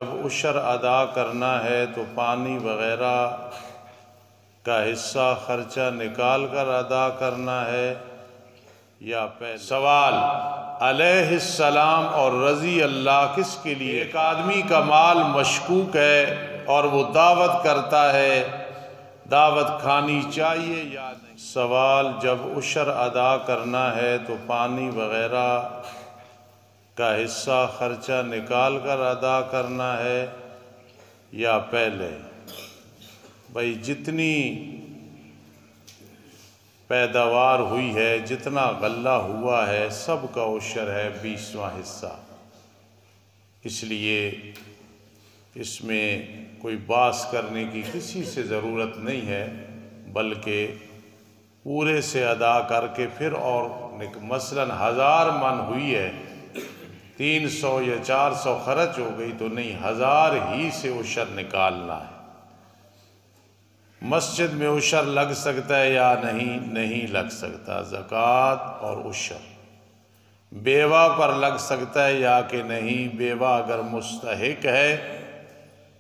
جب عشر ادا کرنا ہے تو پانی وغیرہ کا حصہ خرچہ نکال کر ادا کرنا ہے یا پہلے؟ سوال: علیہ السلام اور رضی اللہ کس کے لیے؟ ایک آدمی کا مال مشکوک ہے اور وہ دعوت کرتا ہے، دعوت کھانی چاہیے یا نہیں؟ سوال: جب عشر ادا کرنا ہے تو پانی وغیرہ کا حصہ خرچہ نکال کر ادا کرنا ہے یا پہلے؟ بھائی جتنی پیداوار ہوئی ہے، جتنا غلہ ہوا ہے، سب کا عشر ہے 20واں حصہ۔ اس لیے اس میں کوئی باس کرنے کی کسی سے ضرورت نہیں ہے، بلکہ پورے سے ادا کر کے پھر اور مثلاً 1000 من ہوئی ہے، 300 یا 400 خرچ ہو گئی تو نہیں، 1000 ہی سے عشر نکالنا ہے۔ مسجد میں عشر لگ سکتا ہے یا نہیں لگ سکتا؟ زکوٰۃ اور عشر بیوہ پر لگ سکتا ہے یا کہ نہیں؟ بیوہ اگر مستحق ہے،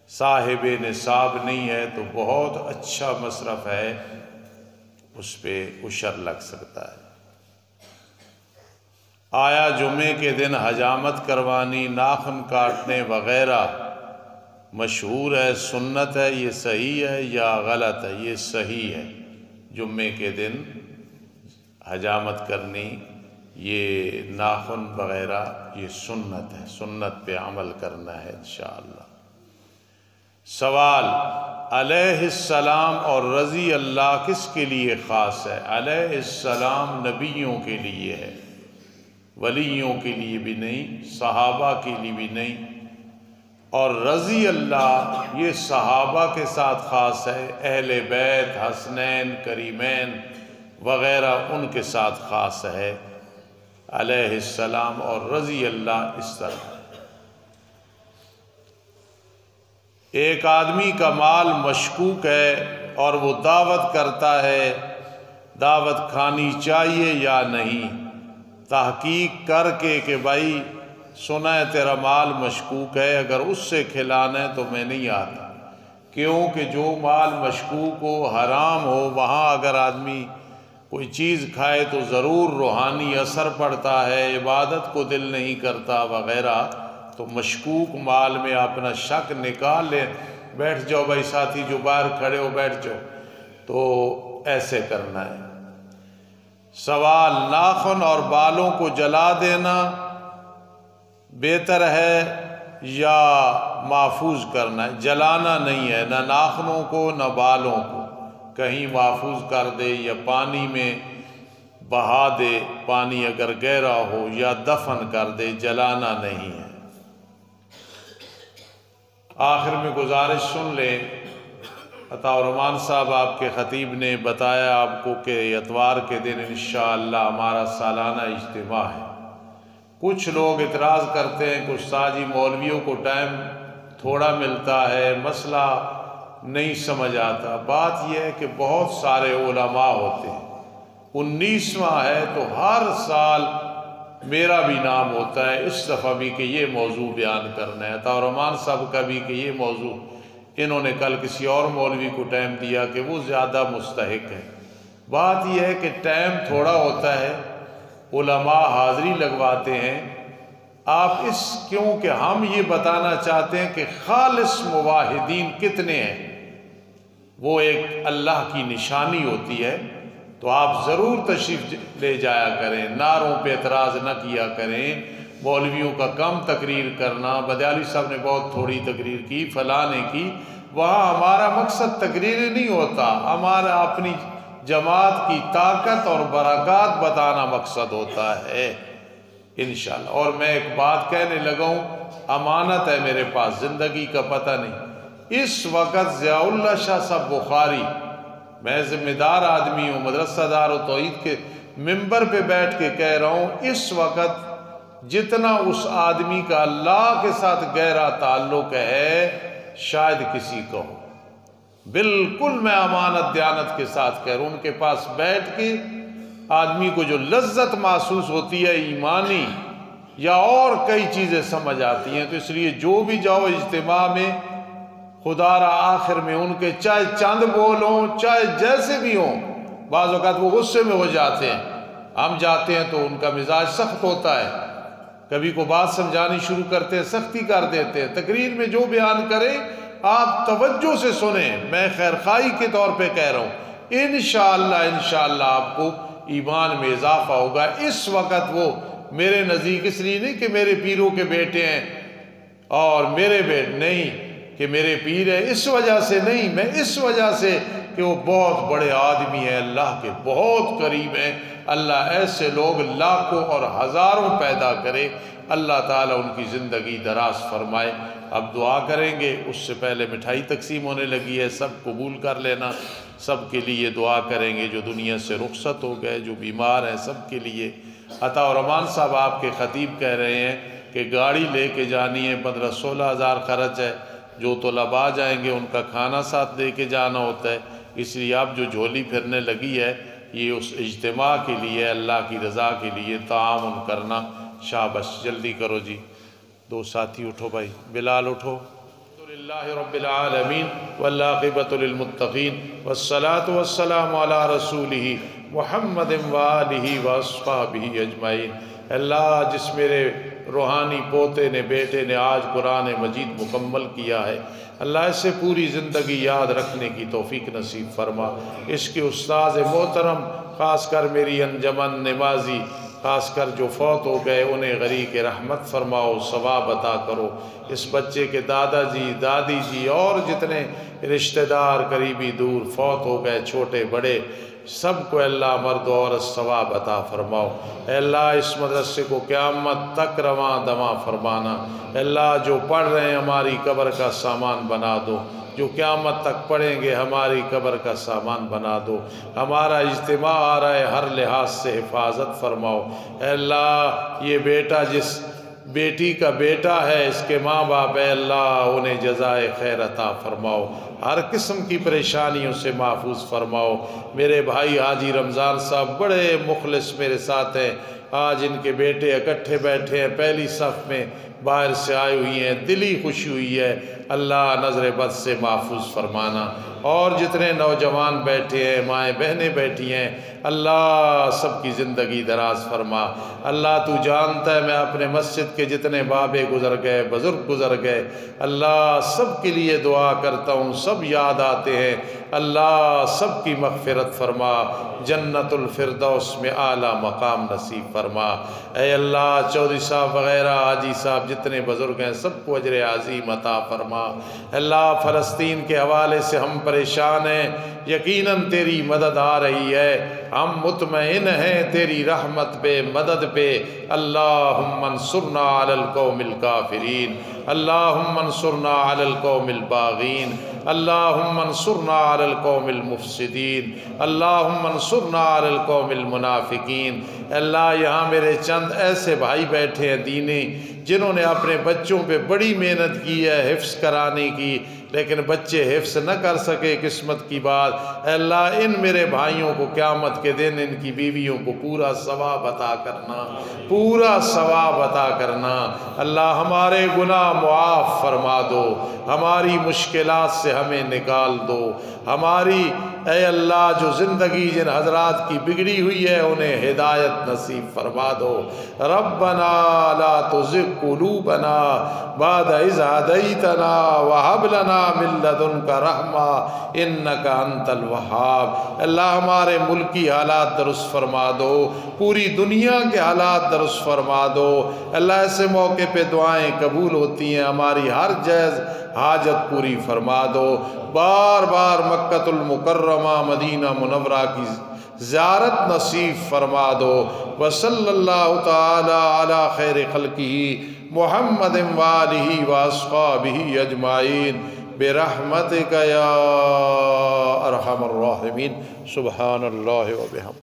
صاحب نصاب نہیں ہے تو بہت اچھا مصرف ہے، اس پہ عشر لگ سکتا ہے۔ آیا جمعے کے دن حجامت کروانی، ناخن کاٹنے وغیرہ مشہور ہے، سنت ہے، یہ صحیح ہے یا غلط ہے؟ یہ صحیح ہے، جمعے کے دن حجامت کرنی، یہ ناخن وغیرہ یہ سنت ہے، سنت پہ عمل کرنا ہے انشاءاللہ۔ سوال: علیہ السلام اور رضی اللہ کس کے لیے خاص ہے؟ علیہ السلام نبیوں کے لیے ہے، ولیوں کے لیے بھی نہیں، صحابہ کے لیے بھی نہیں، اور رضی اللہ یہ صحابہ کے ساتھ خاص ہے، اہل بیت حسنین کریمین وغیرہ ان کے ساتھ خاص ہے۔ علیہ السلام اور رضی اللہ اس طرح۔ ایک آدمی کا مال مشکوک ہے اور وہ دعوت کرتا ہے، دعوت کھانی چاہیے یا نہیں؟ تحقیق کر کے کہ بھائی سنا ہے تیرا مال مشکوک ہے، اگر اس سے کھلانا ہے تو میں نہیں آتا، کیونکہ جو مال مشکوک ہو، حرام ہو، وہاں اگر آدمی کوئی چیز کھائے تو ضرور روحانی اثر پڑتا ہے، عبادت کو دل نہیں کرتا وغیرہ، تو مشکوک مال میں اپنا شک نکال لے، بیٹھ جاؤ بھائی ساتھی جو باہر کھڑے ہو بیٹھ جاؤ، تو ایسے کرنا ہے۔ سوال: ناخن اور بالوں کو جلا دینا بہتر ہے یا محفوظ کرنا ہے؟ جلانا نہیں ہے، نہ ناخنوں کو نہ بالوں کو، کہیں محفوظ کر دے یا پانی میں بہا دے، پانی اگر گہرا ہو، یا دفن کر دے، جلانا نہیں ہے۔ آخر میں گزارش سن لیں، عطا الرحمن صاحب آپ کے خطیب نے بتایا آپ کو کہ اتوار کے دن انشاءاللہ ہمارا سالانہ اجتماع ہے۔ کچھ لوگ اعتراض کرتے ہیں کہ استاد جی مولویوں کو ٹائم تھوڑا ملتا ہے، مسئلہ نہیں سمجھ آتا۔ بات یہ ہے کہ بہت سارے علماء ہوتے ہیں، 19واں ہے تو ہر سال میرا بھی نام ہوتا ہے، اس دفعہ بھی کہ یہ موضوع بیان کرنا ہے، عطا الرحمن صاحب کا بھی کہ یہ موضوع، انہوں نے کل کسی اور مولوی کو ٹائم دیا کہ وہ زیادہ مستحق ہے۔ بات یہ ہے کہ ٹائم تھوڑا ہوتا ہے، علماء حاضری لگواتے ہیں، آپ کیونکہ ہم یہ بتانا چاہتے ہیں کہ خالص موحدین کتنے ہیں، وہ ایک اللہ کی نشانی ہوتی ہے، تو آپ ضرور تشریف لے جایا کریں، نعروں پہ اعتراض نہ کیا کریں، مولویوں کا کم تقریر کرنا، بدیالی صاحب نے بہت تھوڑی تقریر کی، فلاں نے کی، وہاں ہمارا مقصد تقریر نہیں ہوتا، ہمارا اپنی جماعت کی طاقت اور برکات بتانا مقصد ہوتا ہے انشاءاللہ۔ اور میں ایک بات کہنے لگا ہوں، امانت ہے میرے پاس، زندگی کا پتہ نہیں، اس وقت ضیاء اللہ شاہ صاحب بخاری، میں ذمہ دار آدمی ہوں، مدرسہ دار و توحید کے ممبر پہ بیٹھ کے کہہ رہا ہوں، اس وقت جتنا اس آدمی کا اللہ کے ساتھ گہرا تعلق ہے شاید کسی کو ہو۔ بالکل میں امانت دیانت کے ساتھ کہہ رہا ہوں، ان کے پاس بیٹھ کے آدمی کو جو لذت محسوس ہوتی ہے ایمانی، یا اور کئی چیزیں سمجھ آتی ہیں۔ تو اس لیے جو بھی جاؤ اجتماع میں، خدا را آخر میں ان کے چاہے چند بول ہوں، چاہے جیسے بھی ہوں، بعض اوقات وہ غصے میں ہو جاتے ہیں، ہم جاتے ہیں تو ان کا مزاج سخت ہوتا ہے، کبھی کو بات سمجھانی شروع کرتے ہیں سختی کر دیتے ہیں۔ تقریر میں جو بیان کریں آپ توجہ سے سنیں، میں خیرخواہی کے طور پہ کہہ رہا ہوں، انشاءاللہ آپ کو ایمان میں اضافہ ہوگا۔ اس وقت وہ میرے نزدیک اس لیے نہیں کہ میرے پیروں کے بیٹے ہیں اور میرے بیٹے نہیں کہ میرے پیر ہیں، اس وجہ سے نہیں، میں اس وجہ سے کہ وہ بہت بڑے آدمی ہیں، اللہ کے بہت قریب ہیں۔ اللہ ایسے لوگ لاکھوں اور ہزاروں پیدا کرے، اللہ تعالیٰ ان کی زندگی دراز فرمائے۔ اب دعا کریں گے، اس سے پہلے مٹھائی تقسیم ہونے لگی ہے، سب قبول کر لینا، سب کے لیے دعا کریں گے، جو دنیا سے رخصت ہو گئے، جو بیمار ہیں سب کے لیے۔ عطا الرحمان صاحب آپ کے خطیب کہہ رہے ہیں کہ گاڑی لے کے جانی ہے، 15-16 ہزار خرچ ہے، جو طلباء جائیں گے ان کا کھانا ساتھ لے کے جانا ہوتا ہے، اس لیے اب جو جھولی پھرنے لگی ہے یہ اس اجتماع کے لیے، اللہ کی رضا کے لیے تعاون کرنا۔ شاباش، جلدی کرو جی، دو ساتھی اٹھو بھائی، بلال اٹھو۔ الحمدللہ رب العالمین والعاقبۃ للمتقین والصلاة والسلام علی رسولہ محمد وآلہ واصحابہ اجمعین۔ اللہ، جس میرے روحانی پوتے نے، بیٹے نے آج قرآن مجید مکمل کیا ہے، اللہ اسے پوری زندگی یاد رکھنے کی توفیق نصیب فرما۔ اس کے استاذ محترم، خاص کر میری انجمن نمازی، خاص کر جو فوت ہو گئے، انہیں غریق رحمت فرماؤ، ثواب عطا کرو۔ اس بچے کے دادا جی، دادی جی اور جتنے رشتہ دار قریبی دور فوت ہو گئے، چھوٹے بڑے، سب کو اللہ مرد و عورت ثواب عطا فرماؤ۔ اے اللہ اس مدرسے کو قیامت تک رواں دواں فرمانا۔ اے اللہ جو پڑھ رہے ہیں ہماری قبر کا سامان بنا دو، جو قیامت تک پڑھیں گے ہماری قبر کا سامان بنا دو۔ ہمارا اجتماع آ رہا ہے، ہر لحاظ سے حفاظت فرماؤ۔ اے اللہ یہ بیٹا جس بیٹی کا بیٹا ہے، اس کے ماں باپ، اے اللہ انہیں جزائے خیر عطا فرماؤ، ہر قسم کی پریشانیوں سے محفوظ فرماؤ۔ میرے بھائی حاجی رمضان صاحب بڑے مخلص میرے ساتھ ہیں، آج ان کے بیٹے اکٹھے بیٹھے ہیں پہلی صف میں، باہر سے آئی ہوئی ہیں، دلی خوشی ہوئی ہے، اللہ نظر بد سے محفوظ فرمانا۔ اور جتنے نوجوان بیٹھے ہیں، مائیں بہنیں بیٹھی ہیں، اللہ سب کی زندگی دراز فرما۔ اللہ تو جانتا ہے میں اپنے مسجد کے جتنے بابے گزر گئے، بزرگ گزر گئے، اللہ سب کے لیے دعا کرتا ہوں، سب یاد آتے ہیں، اللہ سب کی مغفرت فرما، جنت الفردوس میں اعلیٰ مقام نصیب فرما۔ اے اللہ چودھری صاحب وغیرہ، حاجی صاحب جتنے بزرگ ہیں سب کو اجر عظیم عطا فرما۔ اللہ فلسطین کے حوالے سے ہم پریشان ہیں، یقیناً تیری مدد آ رہی ہے، ہم مطمئن ہیں تیری رحمت پہ، مدد پہ۔ اللہم انصرنا علی القوم الکافرین، اللہم انصرنا علی القوم الباغین، اللہم انصرنا علی القوم المفسدین، اللہم انصرنا علی القوم المنافقین۔ اللہ یہاں میرے چند ایسے بھائی بیٹھے ہیں دینی، جنہوں نے اپنے بچوں پہ بڑی محنت کی ہے حفظ کرانے کی، لیکن بچے حفظ نہ کر سکے، قسمت کی بات۔ اے اللہ ان میرے بھائیوں کو قیامت کے دن ان کی بیویوں کو پورا ثواب عطا کرنا، پورا ثواب عطا کرنا۔ اللہ ہمارے گناہ معاف فرما دو، ہماری مشکلات سے ہمیں نکال دو، ہماری اے اللہ جو زندگی جن حضرات کی بگڑی ہوئی ہے انہیں ہدایت نصیب فرما دو۔ ربنا لا تزغ قلوبنا بعد اذ ہدیتنا وہب لنا من لدنک رحمہ انک انت الوہاب۔ اللہ ہمارے ملکی حالات درست فرما دو، پوری دنیا کے حالات درست فرما دو۔ اللہ ایسے موقع پہ دعائیں قبول ہوتی ہیں، ہماری ہر جائز حاجت پوری فرما دو۔ بار بار مکۃ المکرمہ مدینہ منورہ کی زیارت نصیب فرما دو۔ وصلی اللہ تعالی علی خیر خلقہ محمد وآلہ واصحابہ اجمعین برحمتک یا ارحم الراحمین۔ سبحان اللہ و بحمدہ۔